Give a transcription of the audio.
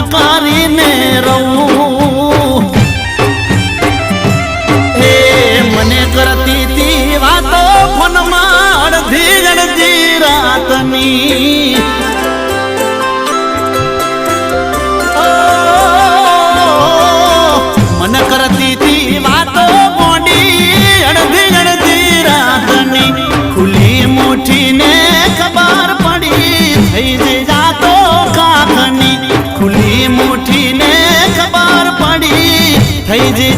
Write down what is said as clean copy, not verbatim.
કરીને રહું હે મને કરતી તી વાતો ફોનમાં અડધી અડધી રાતની મને કરતી તી વાતો મોડી અડધી અડધી રાતની ખુલ્લી મુઠ્ઠીને ખબર પડી થઈ જે જાતો કાખની ખુલ્લી મુઠ્ઠીને ખબર પડી થઈ જે